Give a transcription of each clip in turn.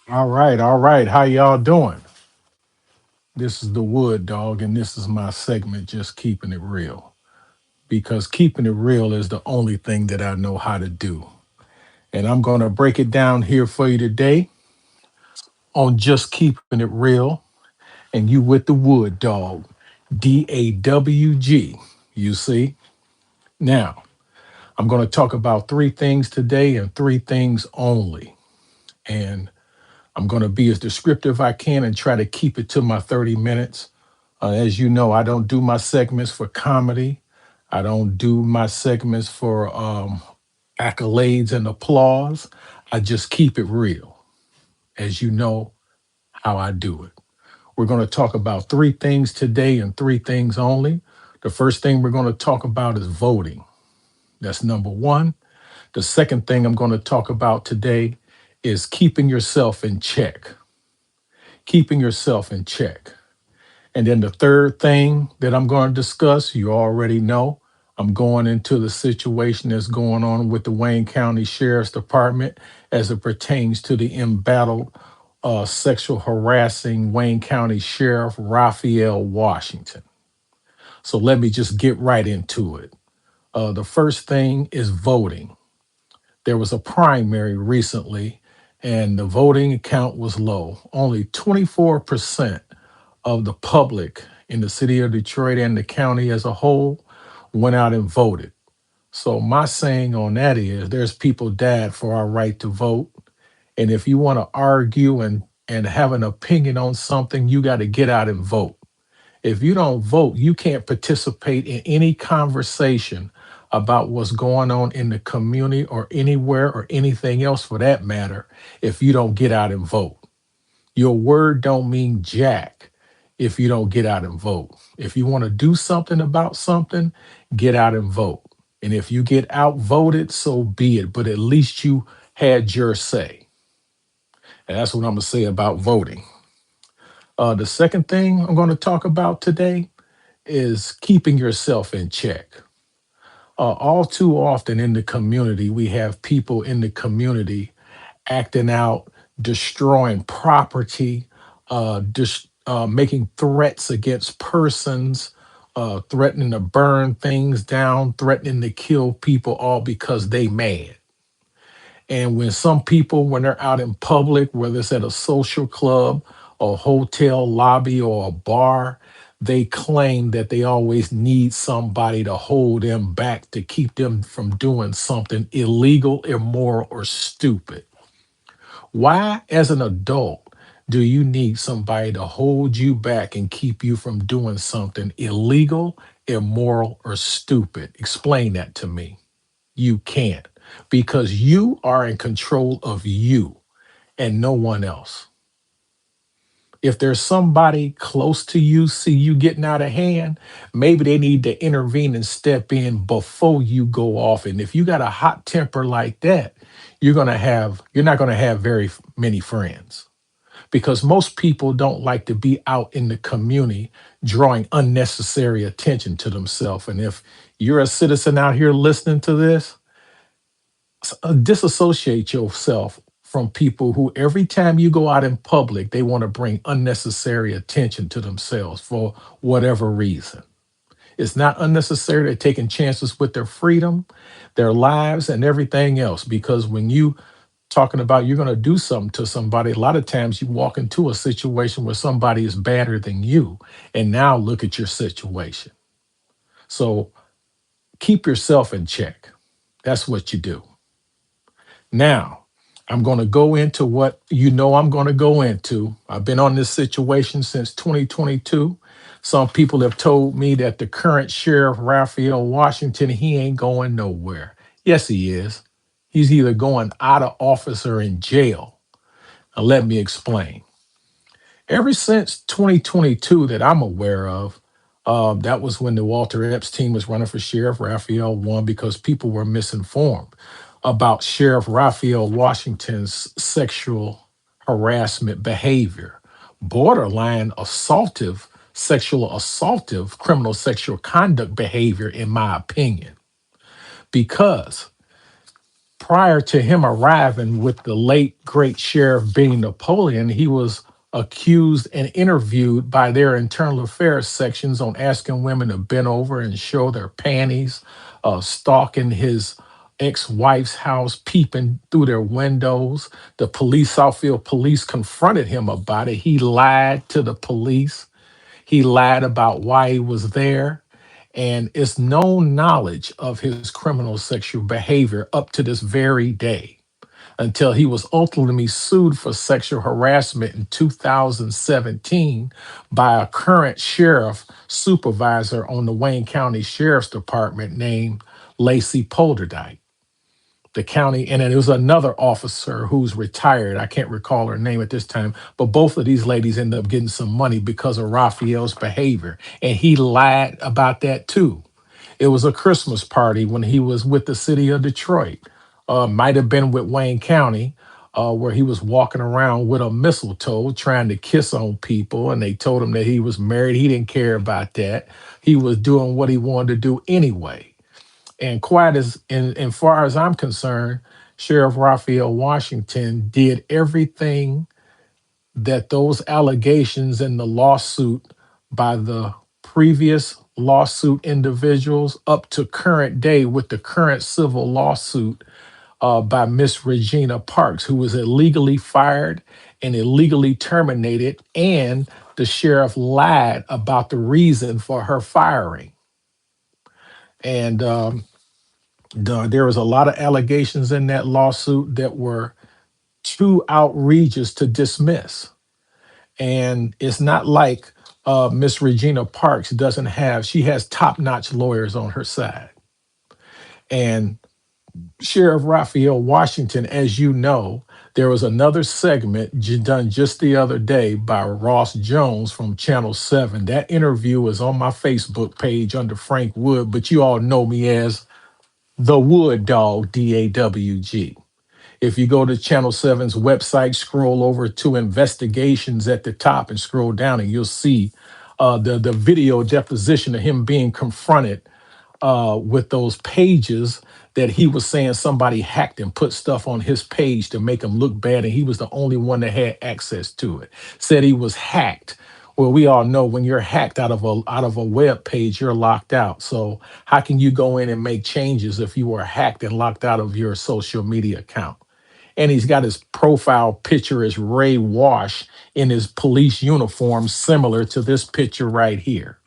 All right. How y'all doing? This is the Wood Dog, and this is my segment, Just Keeping It Real. Because keeping it real is the only thing that I know how to do. And I'm going to break it down here for you today on Just Keeping It Real. And you with the Wood Dog, DAWG. You see? Now, I'm going to talk about three things today and three things only. And I'm going to be as descriptive I can and try to keep it to my 30 minutes. As you know, I don't do my segments for comedy. I don't do my segments for accolades and applause. I just keep it real, as you know how I do it. We're going to talk about three things today and three things only. The first thing we're going to talk about is voting. That's number one. The second thing I'm going to talk about today is keeping yourself in check. Keeping yourself in check. And then the third thing that I'm going to discuss, you already know, I'm going into the situation that's going on with the Wayne County Sheriff's Department as it pertains to the embattled sexual harassing Wayne County Sheriff Rafael Washington. So let me just get right into it. The first thing is voting. There was a primary recently, and the voting count was low. Only 24% of the public in the city of Detroit and the county as a whole went out and voted. So my saying on that is there's people died for our right to vote. And if you want to argue and have an opinion on something, you got to get out and vote. If you don't vote, you can't participate in any conversation about what's going on in the community or anywhere or anything else for that matter if you don't get out and vote. Your word don't mean jack if you don't get out and vote. If you want to do something about something, get out and vote. And if you get outvoted, so be it. But at least you had your say. And that's what I'm going to say about voting. The second thing I'm going to talk about today is keeping yourself in check. All too often in the community, we have people in the community acting out, destroying property, making threats against persons, threatening to burn things down, threatening to kill people, all because they mad. And when some people, when they're out in public, whether it's at a social club, a hotel lobby, or a bar, they claim that they always need somebody to hold them back to keep them from doing something illegal, immoral, or stupid. Why, as an adult, do you need somebody to hold you back and keep you from doing something illegal, immoral, or stupid? Explain that to me. You can't because you are in control of you and no one else. If there's somebody close to you, see you getting out of hand, maybe they need to intervene and step in before you go off. And if you got a hot temper like that, you're not going to have many friends because most people don't like to be out in the community drawing unnecessary attention to themselves. And if you're a citizen out here listening to this, disassociate yourself from people who every time you go out in public, they want to bring unnecessary attention to themselves for whatever reason. It's not unnecessary. They're taking chances with their freedom, their lives, and everything else. Because when you talking about you're going to do something to somebody, a lot of times you walk into a situation where somebody is better than you. And now look at your situation. So keep yourself in check. That's what you do. Now, I'm going to go into what you know I'm going to go into. I've been on this situation since 2022. Some people have told me that the current sheriff, Raphael Washington, he ain't going nowhere. Yes, he is. He's either going out of office or in jail. Now, let me explain. Ever since 2022 that I'm aware of, that was when the Walter Epstein was running for sheriff. Raphael won because people were misinformed about Sheriff Raphael Washington's sexual harassment behavior, borderline assaultive, criminal sexual conduct behavior, in my opinion. Because Prior to him arriving with the late great sheriff being Napoleon, he was accused and interviewed by their internal affairs sections on asking women to bend over and show their panties, stalking his ex-wife's house, peeping through their windows. The police, Southfield police, confronted him about it. He lied to the police. He lied about why he was there. And it's known knowledge of his criminal sexual behavior up to this very day until he was ultimately sued for sexual harassment in 2017 by a current sheriff supervisor on the Wayne County Sheriff's Department named Lacey Polderdyke. The county, and then there was another officer who's retired. I can't recall her name at this time, but both of these ladies ended up getting some money because of Raphael's behavior. And he lied about that too. It was a Christmas party when he was with the city of Detroit. Might have been with Wayne County, where he was walking around with a mistletoe trying to kiss on people. And they told him that he was married. He didn't care about that. He was doing what he wanted to do anyway. And quite as far as I'm concerned, Sheriff Raphael Washington did everything that those allegations in the lawsuit by the previous lawsuit individuals up to current day with the current civil lawsuit by Ms Regina Parks, who was illegally fired and illegally terminated, and the sheriff lied about the reason for her firing. And there was a lot of allegations in that lawsuit that were too outrageous to dismiss. And it's not like Miss Regina Parks doesn't have, she has top-notch lawyers on her side. And Sheriff Raphael Washington, as you know, there was another segment done just the other day by Ross Jones from Channel 7. That interview is on my Facebook page under Frank Wood, but you all know me as the Wood Dog, DAWG. If you go to Channel 7's website, scroll over to investigations at the top and scroll down, and you'll see the video deposition of him being confronted with those pages that he was saying somebody hacked and put stuff on his page to make him look bad, and he was the only one that had access to it. Said he was hacked. Well, we all know when you're hacked out of a web page, you're locked out. So how can you go in and make changes if you were hacked and locked out of your social media account? And he's got his profile picture as Ray Wash in his police uniform, similar to this picture right here.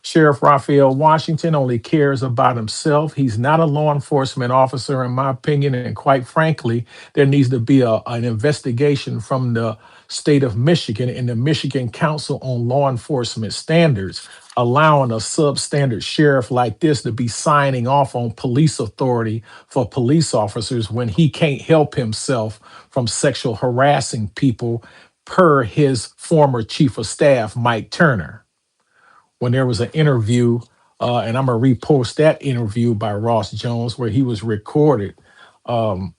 Sheriff Raphael Washington only cares about himself. He's not a law enforcement officer, in my opinion. And quite frankly, there needs to be an investigation from the state of Michigan and the Michigan Council on Law Enforcement Standards, allowing a substandard sheriff like this to be signing off on police authority for police officers when he can't help himself from sexual harassing people, per his former chief of staff, Mike Turner. When there was an interview, and I'm going to repost that interview by Ross Jones where he was recorded. Um,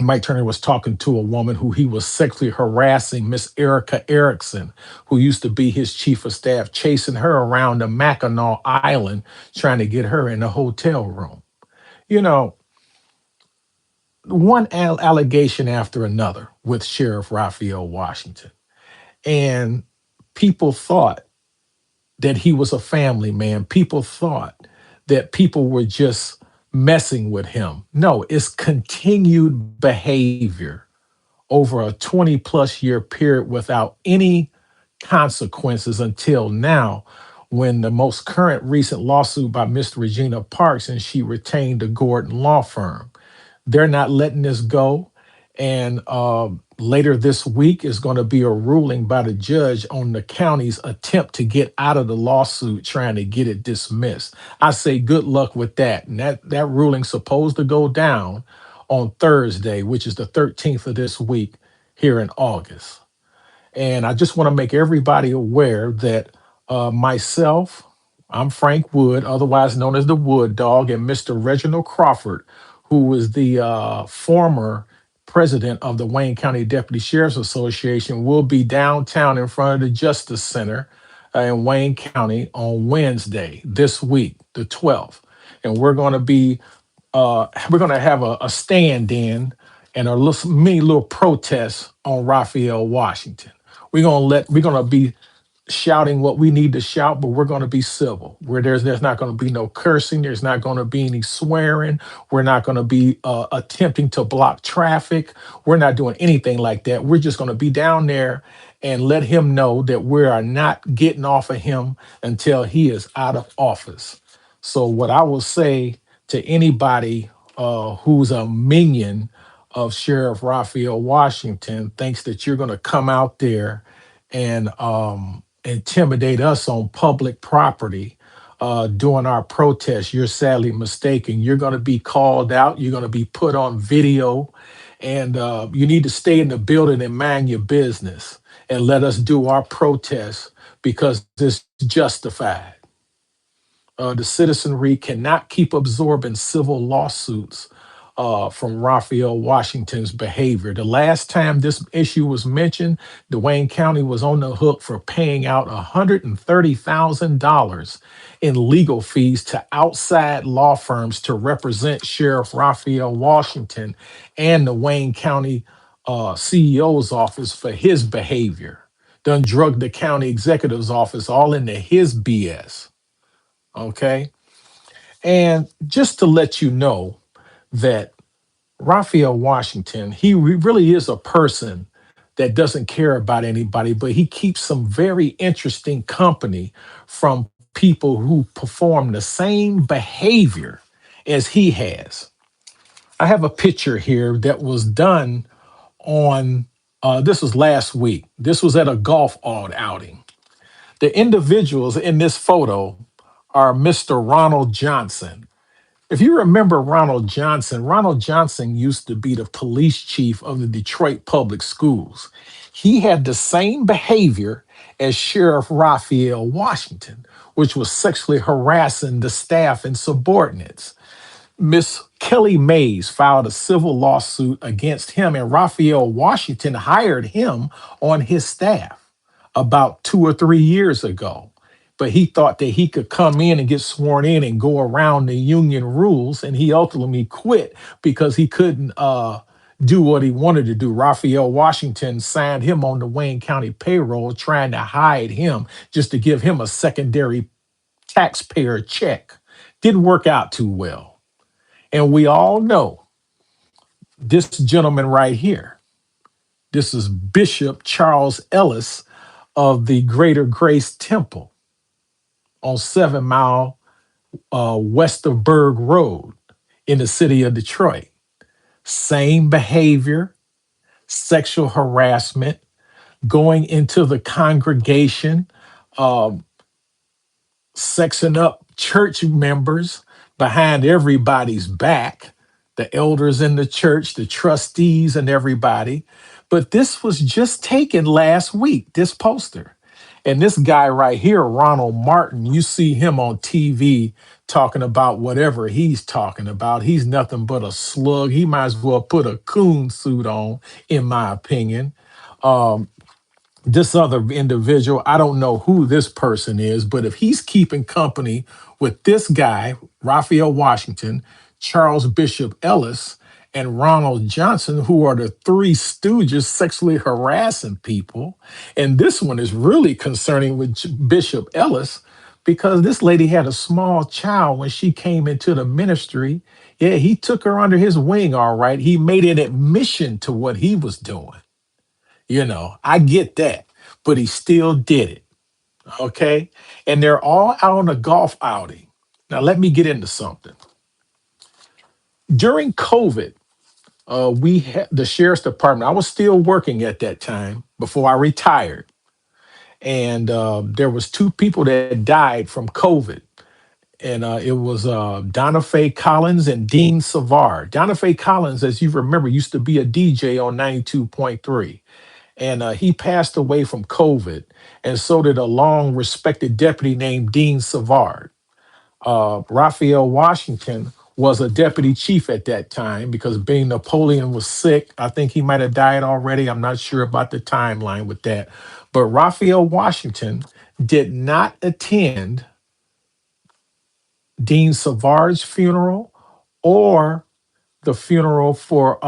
Mike Turner was talking to a woman who he was sexually harassing, Miss Erica Erickson, who used to be his chief of staff, chasing her around the Mackinac Island, trying to get her in a hotel room. You know, one allegation after another with Sheriff Raphael Washington. And people thought that he was a family man. People thought that people were just messing with him. No, it's continued behavior over a 20 plus year period without any consequences until now, when the most current recent lawsuit by Ms. Regina Parks, and she retained the Gordon law firm. They're not letting this go. And later this week is going to be a ruling by the judge on the county's attempt to get out of the lawsuit, trying to get it dismissed. I say good luck with that. And that ruling's supposed to go down on Thursday, which is the 13th of this week here in August. And I just want to make everybody aware that myself, I'm Frank Wood, otherwise known as the Wood Dog, and Mr. Reginald Crawford, who was the former president of the Wayne County Deputy Sheriff's Association, will be downtown in front of the Justice Center in Wayne County on Wednesday this week, the 12th. And we're going to be we're going to have a stand in and a little, mini little protest on Raphael Washington. We're going to be shouting what we need to shout, but we're going to be civil. Where there's not going to be no cursing, there's not going to be any swearing. We're not going to be attempting to block traffic. We're not doing anything like that. We're just going to be down there and let him know that we are not getting off of him until he is out of office. So what I will say to anybody who's a minion of Sheriff Raphael Washington thinks that you're going to come out there and intimidate us on public property during our protest, you're sadly mistaken. You're going to be called out. You're going to be put on video, and you need to stay in the building and mind your business and let us do our protest because it's justified. The citizenry cannot keep absorbing civil lawsuits from Raphael Washington's behavior. The last time this issue was mentioned, Wayne County was on the hook for paying out $130,000 in legal fees to outside law firms to represent Sheriff Raphael Washington and the Wayne County CEO's office for his behavior. Done drug the county executive's office all into his BS. Okay. And just to let you know that Raphael Washington, really is a person that doesn't care about anybody, but he keeps some very interesting company from people who perform the same behavior as he has. I have a picture here that was done on, this was last week. This was at a golf outing. The individuals in this photo are Mr. Ronald Johnson. If you remember Ronald Johnson used to be the police chief of the Detroit Public Schools. He had the same behavior as Sheriff Raphael Washington, which was sexually harassing the staff and subordinates. Miss Kelly Mays filed a civil lawsuit against him, and Raphael Washington hired him on his staff about 2 or 3 years ago. But he thought that he could come in and get sworn in and go around the union rules, and he ultimately quit because he couldn't do what he wanted to do. Raphael Washington signed him on the Wayne County payroll, trying to hide him just to give him a secondary taxpayer check. Didn't work out too well. And we all know this gentleman right here. This is Bishop Charles Ellis of the Greater Grace Temple on 7 Mile west of Berg Road in the city of Detroit. Same behavior, sexual harassment, going into the congregation, uh, sexing up church members behind everybody's back, the elders in the church, the trustees, and everybody. But this was just taken last week, this poster. And this guy right here, Ronald Martin, you see him on TV talking about whatever he's talking about. He's nothing but a slug. He might as well put a coon suit on, in my opinion. Um, this other individual, I don't know who this person is, but if he's keeping company with this guy, Raphael Washington, Charles Bishop Ellis, and Ronald Johnson, who are the three stooges sexually harassing people, and this one is really concerning with Bishop Ellis because this lady had a small child when she came into the ministry. Yeah, he took her under his wing, all right. He made an admission to what he was doing. I get that, but he still did it. Okay. And they're all out on a golf outing. Now, let me get into something. During COVID, we had the sheriff's department. I was still working at that time before I retired. And there was two people that died from COVID. And it was Donna Faye Collins and Dean Savard. Donna Faye Collins, as you remember, used to be a DJ on 92.3. And he passed away from COVID, and so did a long respected deputy named Dean Savard. Raphael Washington was a deputy chief at that time because being Napoleon was sick. I think he might have died already. I'm not sure about the timeline with that. But Raphael Washington did not attend Dean Savard's funeral or the funeral for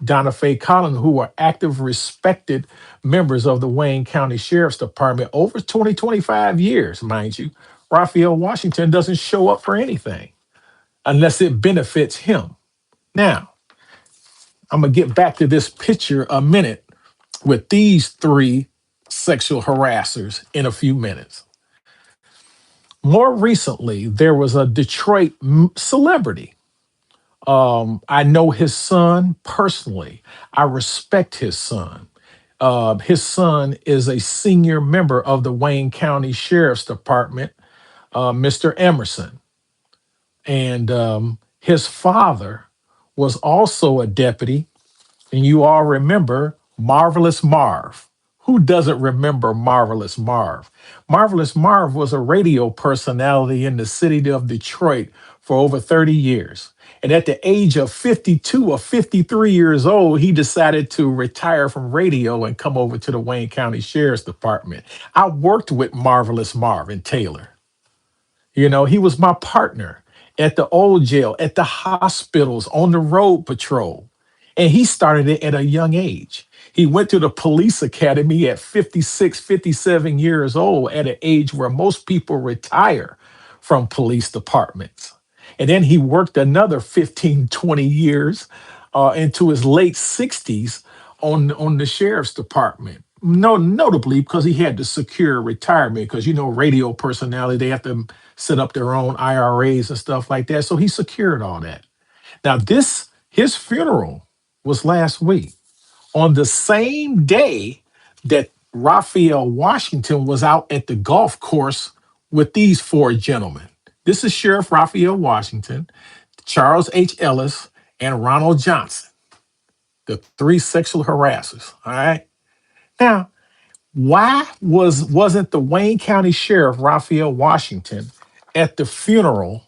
Donna Faye Collins, who were active, respected members of the Wayne County Sheriff's Department over 20, 25 years, mind you. Rafael Washington doesn't show up for anything unless it benefits him. Now, I'm going to get back to this picture a minute with these three sexual harassers in a few minutes. More recently, there was a Detroit celebrity. I know his son personally. I respect his son. His son is a senior member of the Wayne County Sheriff's Department, Mr. Emerson. And his father was also a deputy. And you all remember Marvelous Marv. Who doesn't remember Marvelous Marv? Marvelous Marv was a radio personality in the city of Detroit for over 30 years. And at the age of 52 or 53 years old, he decided to retire from radio and come over to the Wayne County Sheriff's Department. I worked with Marvelous Marv in Taylor. You know, he was my partner at the old jail, at the hospitals, on the road patrol. And he started it at a young age. He went to the police academy at 56, 57 years old, at an age where most people retire from police departments. And then he worked another 15, 20 years into his late 60s on the sheriff's department. No, notably because he had to secure retirement, because you know, radio personality, they have to set up their own IRAs and stuff like that. So he secured all that. Now, his funeral was last week on the same day that Raphael Washington was out at the golf course with these four gentlemen. This is Sheriff Raphael Washington, Charles H. Ellis, and Ronald Johnson, the three sexual harassers. All right. Now, why wasn't the Wayne County Sheriff Raphael Washington at the funeral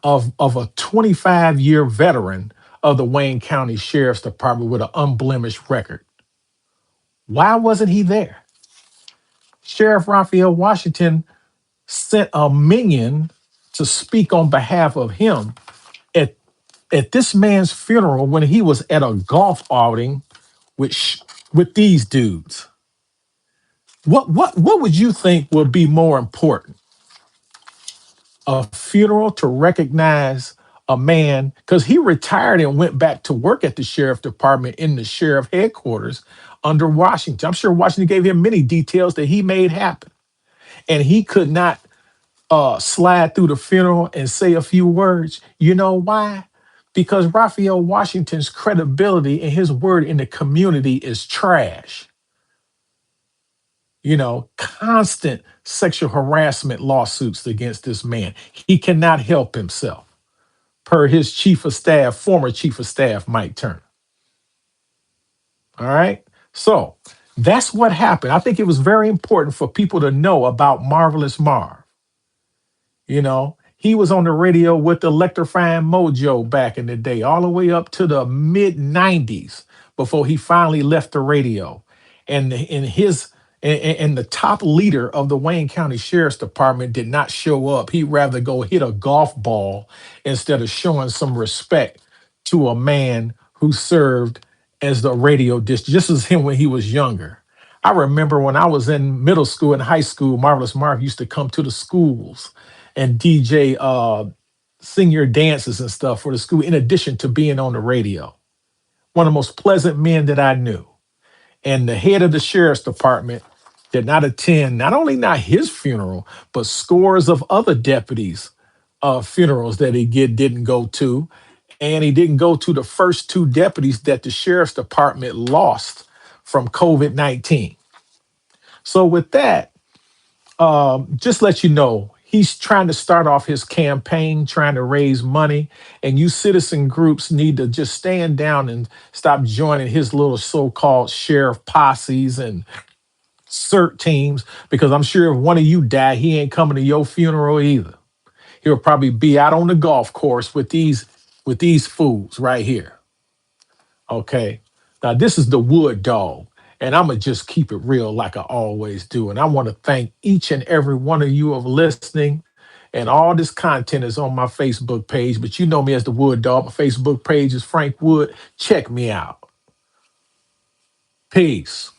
of a 25-year veteran of the Wayne County Sheriff's Department with an unblemished record? Why wasn't he there? Sheriff Raphael Washington sent a minion to speak on behalf of him at, at this man's funeral when he was at a golf outing with these dudes. What would you think would be more important? A funeral to recognize a man, because he retired and went back to work at the sheriff department in the sheriff headquarters under Washington. I'm sure Washington gave him many details that he made happen. And he could not slide through the funeral and say a few words. You know why? Because Raphael Washington's credibility and his word in the community is trash. You know, constant sexual harassment lawsuits against this man. He cannot help himself, per his chief of staff, former chief of staff, Mike Turner. All right. So that's what happened. I think it was very important for people to know about Marvelous Marv. You know, he was on the radio with Electrifying Mojo back in the day, all the way up to the mid 90s before he finally left the radio. And the top leader of the Wayne County Sheriff's Department did not show up. He'd rather go hit a golf ball instead of showing some respect to a man who served as the radio disc, just as him when he was younger. I remember when I was in middle school and high school, Marvelous Marv used to come to the schools and DJ senior dances and stuff for the school, in addition to being on the radio. One of the most pleasant men that I knew. And the head of the sheriff's department did not attend not only not his funeral, but scores of other deputies' funerals that didn't go to. And he didn't go to the first two deputies that the sheriff's department lost from COVID-19. So with that, just let you know, he's trying to start off his campaign, trying to raise money. And you citizen groups need to just stand down and stop joining his little so-called sheriff posses and CERT teams, because I'm sure if one of you die, he ain't coming to your funeral either. He'll probably be out on the golf course with these fools right here. Okay. Now this is the wood dog. And I'm going to just keep it real like I always do. And I want to thank each and every one of you of listening And all this content is on my Facebook page, but you know me as the Wood Dog. My Facebook page is Frank Wood. Check me out. Peace.